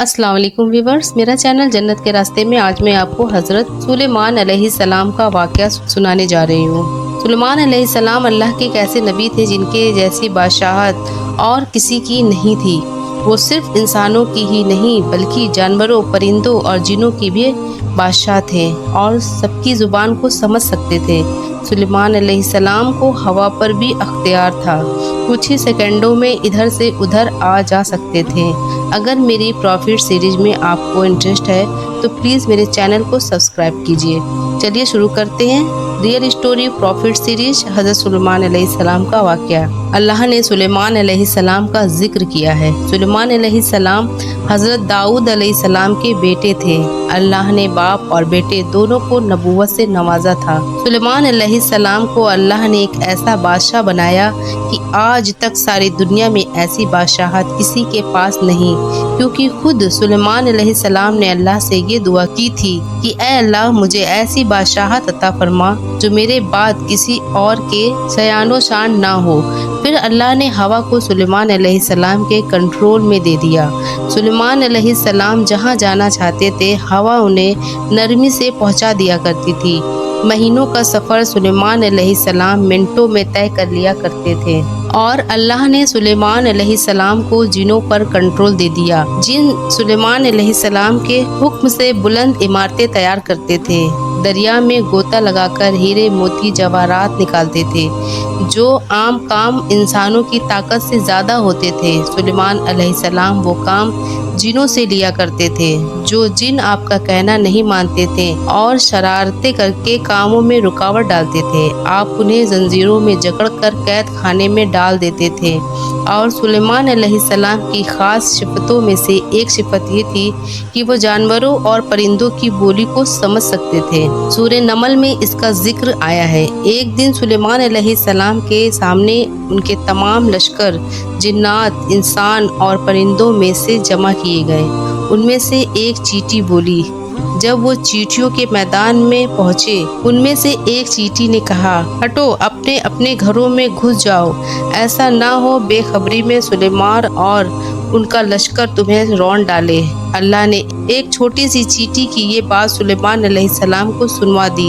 अस्सलाम वालेकुम व्यूवर्स, मेरा चैनल जन्नत के रास्ते में आज मैं आपको हज़रत सुलेमान अलैहिस्सलाम का वाक़या सुनाने जा रही हूँ। सुलेमान अलैहिस्सलाम अल्लाह के एक ऐसे नबी थे जिनके जैसी बादशाहत और किसी की नहीं थी। वो सिर्फ इंसानों की ही नहीं बल्कि जानवरों, परिंदों और जिन्नों की भी बादशाह थे और सबकी ज़ुबान को समझ सकते थे। सुलेमान अलैहिस्सलाम को हवा पर भी अख्तियार था, कुछ ही सेकंडों में इधर से उधर आ जा सकते थे। अगर मेरी प्रॉफिट सीरीज में आपको इंटरेस्ट है तो प्लीज़ मेरे चैनल को सब्सक्राइब कीजिए। चलिए शुरू करते हैं रियल स्टोरी प्रॉफिट सीरीज हज़रत सुलेमान अलैहिस्सलाम का वाक़या। अल्लाह ने सुलेमान अलैहिस्सलाम का जिक्र किया है। सुलेमान अलैहिस्सलाम हज़रत दाऊद अलैहिस्सलाम के बेटे थे। अल्लाह ने बाप और बेटे दोनों को नबूवत से नवाजा था। सुलेमान अलैहिस्सलाम को अल्लाह ने एक ऐसा बादशाह बनाया कि आज तक सारी दुनिया में ऐसी बादशाहत किसी के पास नहीं, क्योंकि खुद सुलेमान अलैहिस्सलाम ने अल्लाह से ये दुआ की थी कि ऐ अल्लाह मुझे ऐसी बादशाहत अता फरमा जो मेरे बाद किसी और के शयानो शान ना हो। फिर अल्लाह ने हवा को सुलेमान अलैहिस्सलाम के कंट्रोल में दे दिया। सुलेमान अलैहिस्सलाम जहाँ जाना चाहते थे हवा उन्हें नरमी से पहुँचा दिया करती थी। महीनों का सफ़र सुलेमान अलैहिस्सलाम मिनटों में तय कर लिया करते थे और अल्लाह ने सुलेमान अलैहिस्सलाम को जिनों पर कंट्रोल दे दिया। जिन सुलेमान अलैहिस्सलाम के हुक्म से बुलंद इमारतें तैयार करते थे, दरिया में गोता लगाकर हीरे मोती जवाहरात निकालते थे, जो आम काम इंसानों की ताकत से ज़्यादा होते थे। सुलेमान अलैहिस्सलाम वो काम जिनों से लिया करते थे, जो जिन आपका कहना नहीं मानते थे और शरारतें करके कामों में रुकावट डालते थे। आप उन्हें जंजीरों में जकड़कर कैद खाने में डाल देते थे। और सुलेमान अलैहिस्सलाम की ख़ास सिफतों में से एक सिफत ये थी कि वो जानवरों और परिंदों की बोली को समझ सकते थे। सूरह नमल में इसका जिक्र आया है। एक दिन सुलेमान अलैहिस्सलाम के सामने उनके तमाम लश्कर जिन्नात, इंसान और परिंदों में से जमा किए गए। उनमें से एक चींटी बोली। जब वो चींटियों के मैदान में पहुँचे, उनमें से एक चींटी ने कहा, हटो, अपने अपने घरों में घुस जाओ। ऐसा ना हो बेखबरी में सुलेमान और उनका लश्कर तुम्हें रौंद डाले। अल्लाह ने एक छोटी सी चींटी की ये बात सुलेमान अलैहिस्सलाम को सुनवा दी।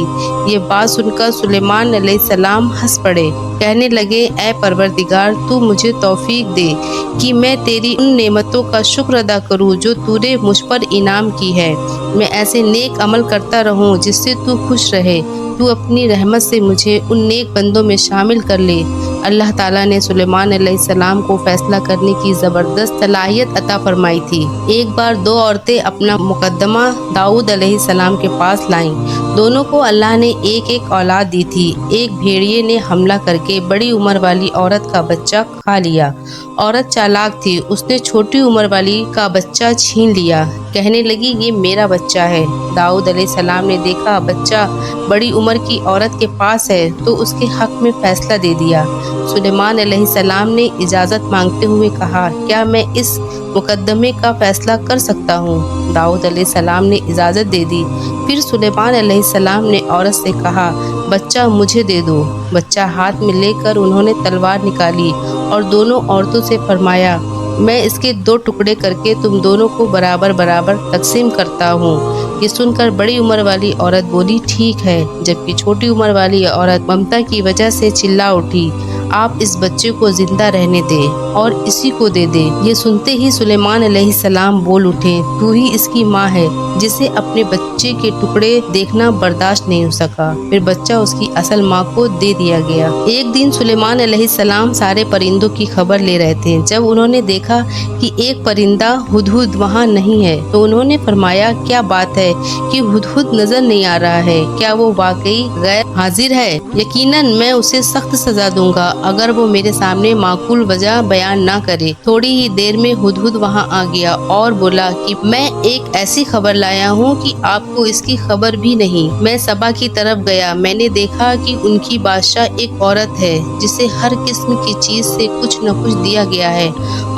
ये बात सुनकर सुलेमान अलैहिस्सलाम हंस पड़े। कहने लगे, ऐ परवरदिगार, तू मुझे तौफीक दे कि मैं तेरी उन नेमतों का शुक्र अदा करूं जो तूने मुझ पर इनाम की है। मैं ऐसे नेक अमल करता रहूं जिससे तू खुश रहे। तू अपनी रहमत से मुझे उन नेक बंदों में शामिल कर ले। अल्लाह ताला ने सुलेमान अलैहिस्सलाम को फैसला करने की ज़बरदस्त सलाहियत अता फरमाई थी। एक बार दो औरतें अपना मुकद्दमा दाऊद अलैहिस्सलाम के पास लाईं। दोनों को अल्लाह ने एक एक औलाद दी थी। एक भेड़िए ने हमला करके बड़ी उम्र वाली औरत का बच्चा खा लिया। औरत चालाक थी, उसने छोटी उम्र वाली का बच्चा छीन लिया। कहने लगी, ये मेरा बच्चा है। दाऊद अलैहिस्सलाम ने देखा बच्चा बड़ी उम्र की औरत के पास है तो उसके हक में फैसला दे दिया। सुलेमान अलैहिस्सलाम ने इजाज़त मांगते हुए कहा, क्या मैं इस मुकदमे का फैसला कर सकता हूँ? दाऊद अलैहिस्सलाम ने इजाज़त दे दी। फिर सुलेमान अलैहिस्सलाम ने औरत से कहा, बच्चा मुझे दे दो। बच्चा हाथ में लेकर उन्होंने तलवार निकाली और दोनों औरतों से फरमाया, मैं इसके दो टुकड़े करके तुम दोनों को बराबर बराबर तकसीम करता हूँ। ये सुनकर बड़ी उम्र वाली औरत बोली, ठीक है। जबकि छोटी उम्र वाली औरत ममता की वजह से चिल्ला उठी, आप इस बच्चे को जिंदा रहने दें और इसी को दे दें। ये सुनते ही सुलेमान अलैहिस्सलाम बोल उठे, तू ही इसकी माँ है जिसे अपने बच्चे के टुकड़े देखना बर्दाश्त नहीं हो सका। फिर बच्चा उसकी असल माँ को दे दिया गया। एक दिन सुलेमान अलैहिस्सलाम सारे परिंदों की खबर ले रहे थे। जब उन्होंने देखा कि एक परिंदा हुदहुद वहाँ नहीं है तो उन्होंने फरमाया, क्या बात है कि हुदहुद नजर नहीं आ रहा है? क्या वो वाकई गैर हाजिर है? यकीनन मैं उसे सख्त सजा दूंगा अगर वो मेरे सामने माकूल वजह बयान ना करे। थोड़ी ही देर में हुदहुद वहाँ आ गया और बोला कि मैं एक ऐसी खबर लाया हूँ कि आपको इसकी खबर भी नहीं। मैं सबा की तरफ गया, मैंने देखा कि उनकी बादशाह एक औरत है जिसे हर किस्म की चीज से कुछ न कुछ दिया गया है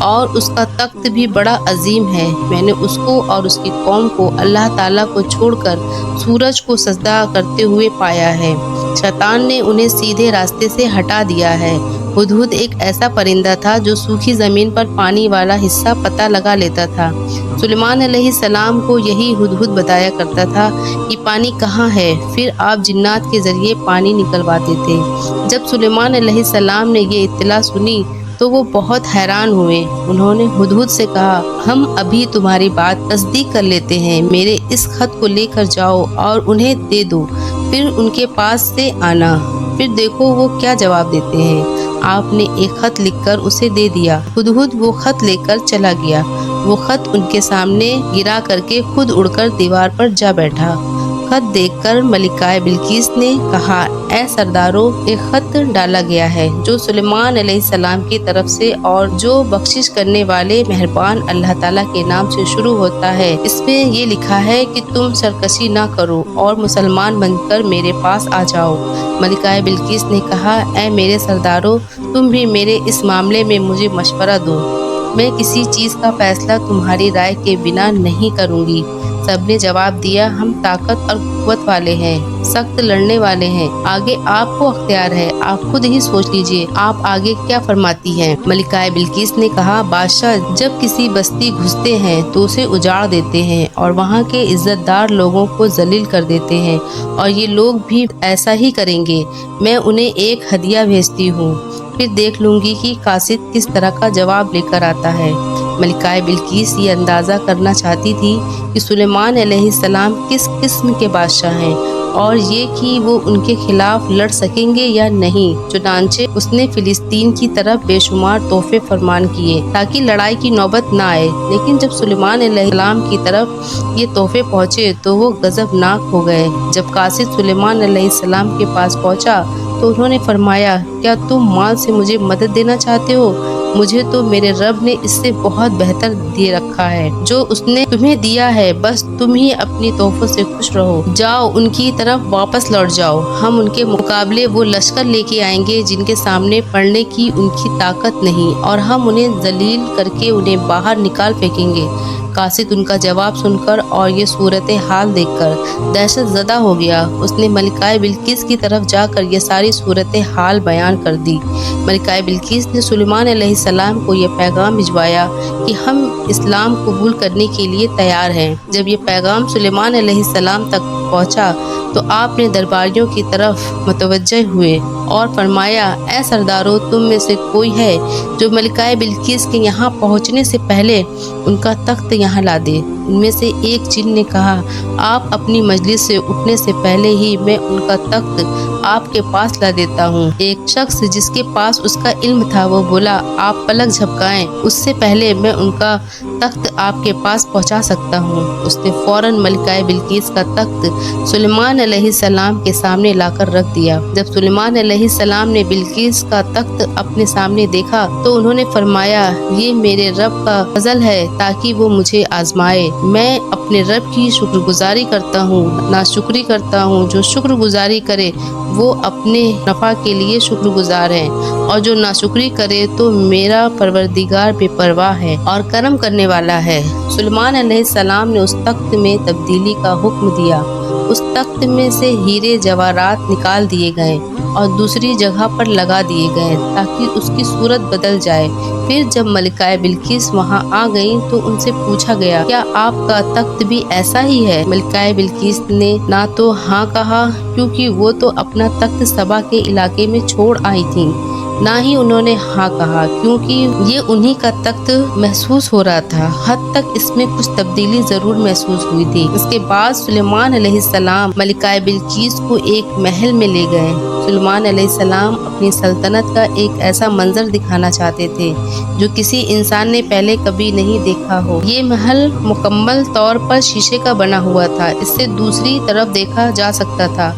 और उसका तख्त भी बड़ा अजीम है। मैंने उसको और उसकी कौम को अल्लाह ताला को छोड़कर सूरज को सजदा करते हुए पाया है। शैतान ने उन्हें सीधे रास्ते से हटा दिया है। हुदहुद एक ऐसा परिंदा था जो सूखी ज़मीन पर पानी वाला हिस्सा पता लगा लेता था। सुलेमान अलैहिस्सलाम को यही हुदहुद बताया करता था कि पानी कहाँ है, फिर आप जिन्नात के ज़रिए पानी निकलवाते थे। जब सुलेमान अलैहिस्सलाम ने ये इत्तला सुनी तो वो बहुत हैरान हुए। उन्होंने हुदहुद से कहा, हम अभी तुम्हारी बात तस्दीक कर लेते हैं, मेरे इस खत को लेकर जाओ और उन्हें दे दो, फिर उनके पास से आना, फिर देखो वो क्या जवाब देते हैं। आपने एक खत लिखकर उसे दे दिया। हुदहुद वो खत लेकर चला गया। वो खत उनके सामने गिरा करके खुद उड़कर दीवार पर जा बैठा। खत देखकर मलिकाए बिल्किस ने कहा, ए सरदारों, एक खत डाला गया है जो सुलेमान अलैहिस्सलाम की तरफ से और जो बख्शिश करने वाले मेहरबान अल्लाह ताला के नाम से शुरू होता है। इसमें ये लिखा है कि तुम सरकशी ना करो और मुसलमान बनकर मेरे पास आ जाओ। मलिकाए बिल्किस ने कहा, ए मेरे सरदारों, तुम भी मेरे इस मामले में मुझे मशवरा दो। मैं किसी चीज़ का फैसला तुम्हारी राय के बिना नहीं करूँगी। सबने जवाब दिया, हम ताकत और कुव्वत वाले हैं, सख्त लड़ने वाले हैं, आगे आपको अख्तियार है, आप खुद ही सोच लीजिए, आप आगे क्या फरमाती हैं। मलिकाए बिल्किस ने कहा, बादशाह जब किसी बस्ती घुसते हैं तो उसे उजाड़ देते हैं और वहाँ के इज्जतदार लोगों को जलील कर देते हैं, और ये लोग भी ऐसा ही करेंगे। मैं उन्हें एक हदिया भेजती हूँ, फिर देख लूँगी कि कासिद किस तरह का जवाब लेकर आता है। मलिकाए बिल्किस ये अंदाज़ा करना चाहती थी कि सुलेमान अलैहिस्सलाम किस किस्म के बादशाह हैं और ये कि वो उनके खिलाफ लड़ सकेंगे या नहीं। चुनांचे उसने फिलिस्तीन की तरफ बेशुमार तोहफे फरमान किए ताकि लड़ाई की नौबत न आए। लेकिन जब सुलेमान अलैहिस्सलाम की तरफ ये तोहफे पहुँचे तो वो गजबनाक हो गए। जब कासिद सुलेमान अलैहिस्सलाम के पास पहुँचा तो उन्होंने फरमाया, क्या तुम माल से मुझे मदद देना चाहते हो? मुझे तो मेरे रब ने इससे बहुत बेहतर दे रखा है जो उसने तुम्हें दिया है। बस तुम ही अपनी तोहफों से खुश रहो। जाओ, उनकी तरफ वापस लौट जाओ। हम उनके मुकाबले वो लश्कर लेके आएंगे जिनके सामने पड़ने की उनकी ताकत नहीं, और हम उन्हें जलील करके उन्हें बाहर निकाल फेंकेंगे। कासिद उनका जवाब सुनकर और ये सूरत हाल देखकर दहशत ज़दा हो गया। उसने मलिकाए बिल्किस की तरफ जाकर ये सारी सूरत हाल बयान कर दी। मलिकाए बिल्किस ने सुलेमान अलैहिस्सलाम को ये पैगाम भिजवाया कि हम इस्लाम कबूल करने के लिए तैयार हैं। जब ये पैगाम सुलेमान अलैहिस्सलाम तक पहुंचा तो आपने दरबारियों की तरफ मुतवज्जे हुए और फरमाया, ए सरदारों, तुम में से कोई है जो मलिकाए बिल्किस के यहाँ पहुँचने से पहले उनका तख्त यहाँ ला दे। उनमें से एक जिन ने कहा, आप अपनी मजलिस से उठने से पहले ही मैं उनका तख्त आपके पास ला देता हूँ। एक शख्स जिसके पास उसका इल्म था वो बोला, आप पलक झपकाएं, उससे पहले मैं उनका तख्त आपके पास पहुँचा सकता हूँ। उसने फौरन मलिकाए बिल्किस का तख्त सुलेमान अलैहिस्सलाम के सामने लाकर रख दिया। जब सुलेमान अलैहिस्सलाम ने बिल्किस का तख्त अपने सामने देखा तो उन्होंने फरमाया, ये मेरे रब का फजल है ताकि वो मुझे आजमाए। मैं अपने रब की शुक्रगुजारी करता हूँ, नाशुक्री करता हूँ। जो शुक्रगुजारी करे वो अपने नफ़ा के लिए शुक्रगुजार है, और जो नाशुक्री करे तो मेरा परवरदिगार बेपरवाह है और करम करने वाला है। सुलेमान अलैहिस्सलाम ने उस तख्त में तब्दीली का हुक्म दिया। उस तख्त में से हीरे जवाहरात निकाल दिए गए और दूसरी जगह पर लगा दिए गए ताकि उसकी सूरत बदल जाए। फिर जब मलिकाए बिल्किस वहां आ गईं तो उनसे पूछा गया, क्या आपका तख्त भी ऐसा ही है? मलिकाए बिल्किस ने ना तो हाँ कहा, क्योंकि वो तो अपना तख्त सबा के इलाके में छोड़ आई थी, ना ही उन्होंने हाँ कहा क्योंकि ये उन्हीं का तख्त महसूस हो रहा था। हद तक इसमें कुछ तब्दीली जरूर महसूस हुई थी। इसके बाद सुलेमान अलैहिस्सलाम मलिकाए बिल्किस को एक महल में ले गए। सुलेमान अलैहिस्सलाम अपनी सल्तनत का एक ऐसा मंजर दिखाना चाहते थे जो किसी इंसान ने पहले कभी नहीं देखा हो। ये महल मुकम्मल तौर पर शीशे का बना हुआ था। इससे दूसरी तरफ देखा जा सकता था।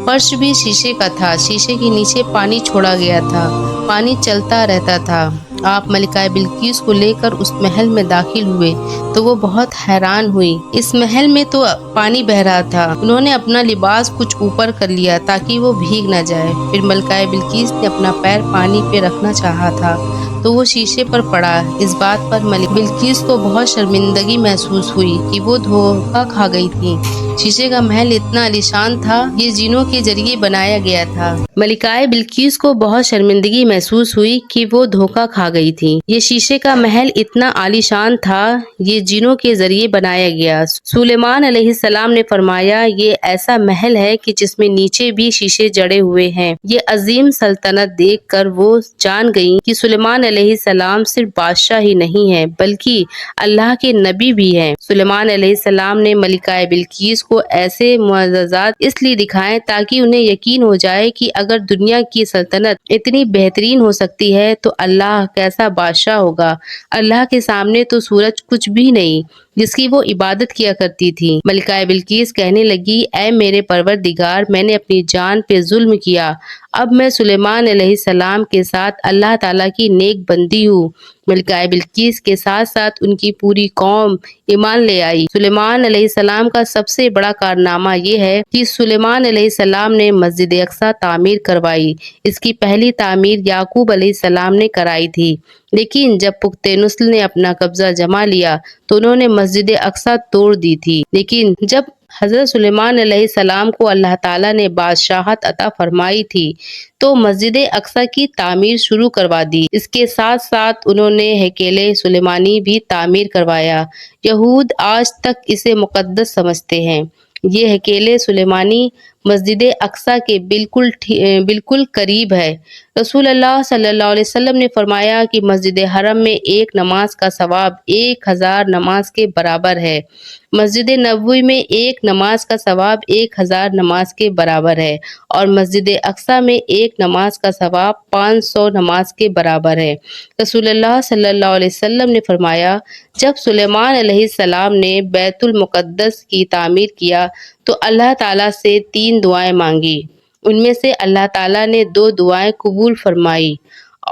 फर्श भी शीशे का था। शीशे के नीचे पानी छोड़ा गया था। पानी चलता रहता था। आप मलिकाए बिल्किस को लेकर उस महल में दाखिल हुए तो वो बहुत हैरान हुई। इस महल में तो पानी बह रहा था। उन्होंने अपना लिबास कुछ ऊपर कर लिया ताकि वो भीग न जाए। फिर मलिकाए बिल्किस ने अपना पैर पानी पे रखना चाहा था तो वो शीशे पर पड़ा। इस बात पर मलिक बिल्किस को बहुत शर्मिंदगी महसूस हुई कि वो धोखा खा गई थी। शीशे का महल इतना आलीशान था, ये जिनों के जरिए बनाया गया था। मलिकाए बिल्किस को बहुत शर्मिंदगी महसूस हुई कि वो धोखा खा गई थी। ये शीशे का महल इतना आलीशान था, ये जिनों के जरिए बनाया गया। सुलेमान अलैहिस्सलाम ने फरमाया, ये ऐसा महल है कि जिसमें नीचे भी शीशे जड़े हुए हैं। ये अजीम सल्तनत देखकर वो जान गईं कि सुलेमान अलैहिस्सलाम सिर्फ बादशाह ही नहीं है बल्कि अल्लाह के नबी भी हैं। सुलेमान अलैहिस्सलाम ने मलिकाए बिल्किस को ऐसे मुअज्जज़ात इसलिए दिखाए ताकि उन्हें यकीन हो जाए कि अगर दुनिया की सल्तनत इतनी बेहतरीन हो सकती है तो अल्लाह कैसा बादशाह होगा। अल्लाह के सामने तो सूरज कुछ भी नहीं जिसकी वो इबादत किया करती थी। मलिकाए बिल्किस कहने लगी, ऐ मेरे परवरदिगार, मैंने अपनी जान पे जुल्म किया। अब मैं सुलेमान अलैहिस्सलाम के साथ अल्लाह ताला की नेक बंदी हूँ। मलिकाए बिल्किस के साथ साथ उनकी पूरी कौम ईमान ले आई। सुलेमान अलैहिस्सलाम का सबसे बड़ा कारनामा ये है कि सुलेमान अलैहिस्सलाम ने मस्जिद अक्सा तामीर करवाई। इसकी पहली तामीर याकूब अलैहिस्सलाम ने कराई थी, लेकिन जब पुख्ते नस्ल ने अपना कब्जा जमा लिया तो उन्होंने मस्जिद अक्सा तोड़ दी थी। लेकिन जब हजरत सुलेमान अलैहिस्सलाम को अल्लाह ताला ने बादशाहत अता फरमाई थी तो मस्जिद अक्सा की तामीर शुरू करवा दी। इसके साथ साथ उन्होंने हैकेले सुलेमानी भी तामीर करवाया। यहूद आज तक इसे मुकद्दस समझते हैं। ये हैकेले सुलेमानी मस्जिद अक्सा के बिल्कुल करीब है। रसूल अल्लाह सल्लल्लाहु अलैहि वसल्लम ने फरमाया कि मस्जिद हरम में एक नमाज का सवाब 1000 नमाज के बराबर है। मस्जिद नबवी में एक नमाज का सवाब 1000 नमाज के बराबर है और मस्जिद अक्सा में एक नमाज का सवाब 500 नमाज के बराबर है। रसूलुल्लाह सल्लल्लाहु अलैहि वसल्लम ने फरमाया, जब सुलेमान अलैहिस्सलाम ने बैतुल मुक़द्दस की तामीर किया तो अल्लाह ताला से 3 दुआएं मांगी। उनमें से अल्लाह ताला ने 2 दुआएं कबूल फरमाई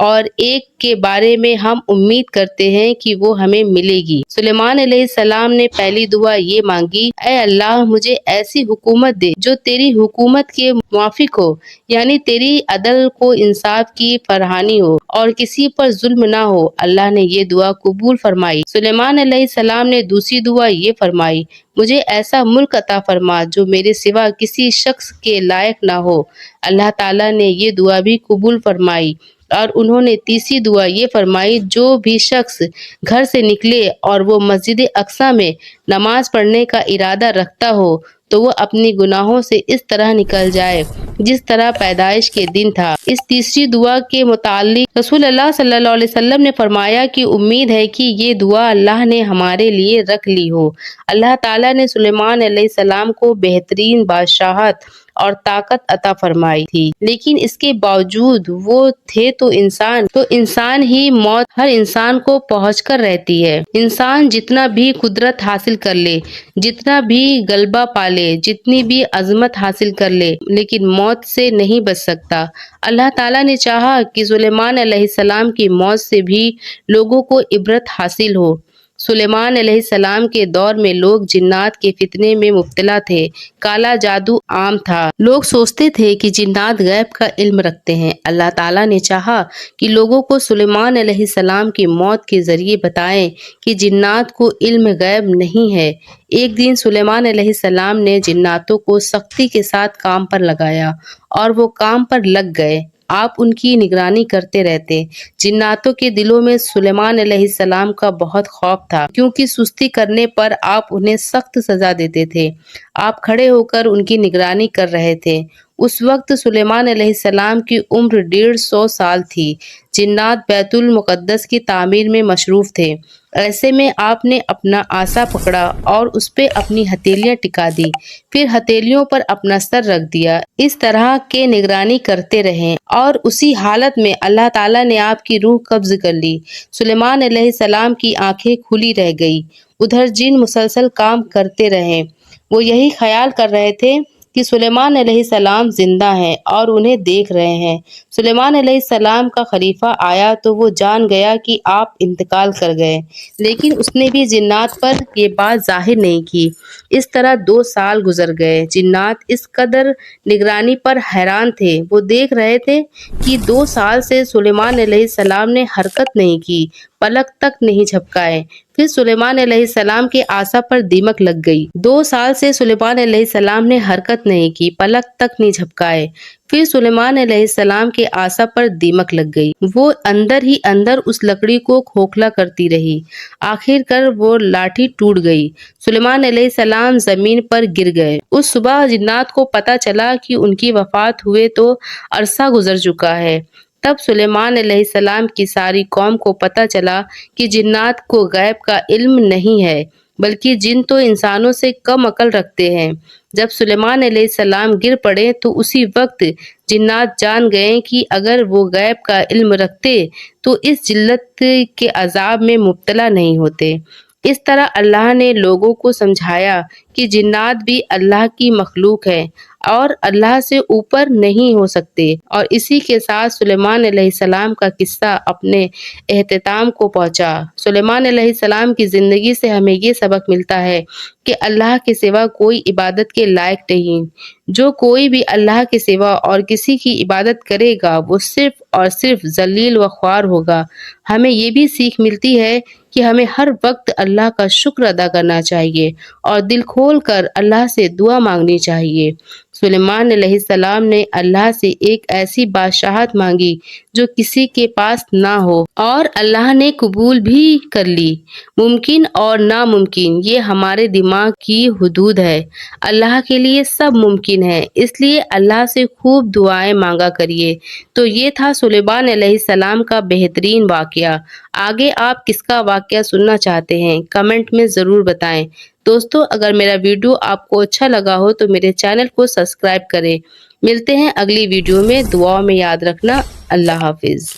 और एक के बारे में हम उम्मीद करते हैं कि वो हमें मिलेगी। सुलेमान अलैहिस्सलाम ने पहली दुआ ये मांगी, ऐ अल्लाह, मुझे ऐसी हुकूमत दे जो तेरी हुकूमत के मुवाफिक हो, यानी तेरी अदल को इंसाफ की फरहानी हो और किसी पर जुल्म ना हो। अल्लाह ने ये दुआ कबूल फरमाई। सुलेमान अलैहिस्सलाम ने दूसरी दुआ ये फरमाई, मुझे ऐसा मुल्क अता फरमा जो मेरे सिवा किसी शख्स के लायक ना हो। अल्लाह ताला ने ये दुआ भी कबूल फरमाई और उन्होंने तीसरी दुआ ये फरमाई, जो भी शख्स घर से निकले और वो मस्जिद अक्सा में नमाज पढ़ने का इरादा रखता हो तो वो अपनी गुनाहों से इस तरह निकल जाए जिस तरह पैदाइश के दिन था। इस तीसरी दुआ के मुताल्लिक रसूल अल्लाह सल्लल्लाहु अलैहि वसल्लम ने फरमाया कि उम्मीद है कि ये दुआ अल्लाह ने हमारे लिए रख ली हो। अल्लाह ताला ने सुलेमान अलैहिस्सलाम को बेहतरीन बादशाहत और ताकत अता फरमाई थी, लेकिन इसके बावजूद वो थे तो इंसान ही मौत हर इंसान को पहुँच कर रहती है। इंसान जितना भी कुदरत हासिल कर ले, जितना भी गलबा पाले, जितनी भी अजमत हासिल कर ले, लेकिन मौत से नहीं बच सकता। अल्लाह ताला ने चाहा कि सुलेमान अलैहिस्सलाम की मौत से भी लोगों को इबरत हासिल हो। सुलेमान अलैहिस्सलाम के दौर में लोग जिन्नात के फितने में मुब्तला थे। काला जादू आम था। लोग सोचते थे कि जिन्नात गैब का इल्म रखते हैं। अल्लाह ताला ने चाहा कि लोगों को सुलेमान अलैहिस्सलाम की मौत के जरिए बताएं कि जिन्नात को इल्म गैब नहीं है। एक दिन सुलेमान अलैहिस्सलाम ने जिन्नातों को सख्ती के साथ काम पर लगाया और वो काम पर लग गए। आप उनकी निगरानी करते रहते। जिन्नातों के दिलों में सुलेमान अलैहिस्सलाम का बहुत खौफ था, क्योंकि सुस्ती करने पर आप उन्हें सख्त सजा देते थे। आप खड़े होकर उनकी निगरानी कर रहे थे। उस वक्त सुलेमान अलैहिस्सलाम की उम्र 150 साल थी। जिन्नात बैतुल मुक़द्दस की तामीर में मशरूफ थे। ऐसे में आपने अपना आसा पकड़ा और उस पे अपनी हथेलियां टिका दी, फिर हथेलियों पर अपना सर रख दिया। इस तरह के निगरानी करते रहे और उसी हालत में अल्लाह ताला ने आपकी रूह कब्ज कर ली। सुलेमान अलैहिस्सलाम की आंखें खुली रह गई। उधर जिन मुसलसल काम करते रहे। वो यही ख्याल कर रहे थे कि सुलेमान अलैहिस्सलाम जिंदा हैं और उन्हें देख रहे हैं। सुलेमान अलैहिस्सलाम का खलीफा आया तो वो जान गया कि आप इंतकाल कर गए, लेकिन उसने भी जिन्नात पर ये बात जाहिर नहीं की। इस तरह 2 साल गुजर गए। जिन्नात इस कदर निगरानी पर हैरान थे। वो देख रहे थे कि 2 साल से सुलेमान अलैहिस्सलाम ने हरकत नहीं की, पलक तक नहीं झपकाए। फिर फिर सुलेमान अलैहिस्सलाम के आसा पर दीमक लग गई। 2 साल से सुलेमान अलैहिस्सलाम ने हरकत नहीं की, पलक तक नहीं झपकाए। फिर सुलेमान अलैहिस्सलाम के आसा पर दीमक लग गई। वो अंदर ही अंदर उस लकड़ी को खोखला करती रही। आखिरकार वो लाठी टूट गई। सुलेमान अलैहिस्सलाम जमीन पर गिर गए। उस सुबह जिन्नात को पता चला कि उनकी वफात हुए तो अरसा गुजर चुका है। तब सुलेमान अलैहिस्सलाम की सारी कौम को पता चला कि जिन्नात को गैब का इल्म नहीं है, बल्कि जिन तो इंसानों से कम अकल रखते हैं। जब सुलेमान अलैहिस्सलाम गिर पड़े तो उसी वक्त जिन्नात जान गए कि अगर वो गैब का इल्म रखते तो इस जिल्लत के अजाब में मुब्तला नहीं होते। इस तरह अल्लाह ने लोगों को समझाया कि जिन्नात भी अल्लाह की मखलूक है और अल्लाह से ऊपर नहीं हो सकते। और इसी के साथ सुलेमान अलैहिस्सलाम का किस्सा अपने एहतिताम को पहुंचा। सुलेमान अलैहिस्सलाम की ज़िंदगी से हमें ये सबक मिलता है कि अल्लाह के सिवा कोई इबादत के लायक नहीं। जो कोई भी अल्लाह के सिवा और किसी की इबादत करेगा वो सिर्फ और सिर्फ जलील व ख्वार होगा। हमें ये भी सीख मिलती है कि हमें हर वक्त अल्लाह का शुक्र अदा करना चाहिए और दिल खोल कर अल्लाह से दुआ मांगनी चाहिए। सुलेमान अलैहिस्सलाम ने अल्लाह से एक ऐसी बादशाहत मांगी जो किसी के पास ना हो और अल्लाह ने कबूल भी कर ली। मुमकिन और नामुमकिन ये हमारे दिमाग की हुदूद है। अल्लाह के लिए सब मुमकिन है, इसलिए अल्लाह से खूब दुआएं मांगा करिए। तो ये था सुलेमान अलैहिस्सलाम का बेहतरीन वाकया। आगे आप किसका वाकया सुनना चाहते हैं, कमेंट में ज़रूर बताएं। दोस्तों, अगर मेरा वीडियो आपको अच्छा लगा हो तो मेरे चैनल को सब्सक्राइब करें। मिलते हैं अगली वीडियो में। दुआओं में याद रखना। अल्लाह हाफिज़।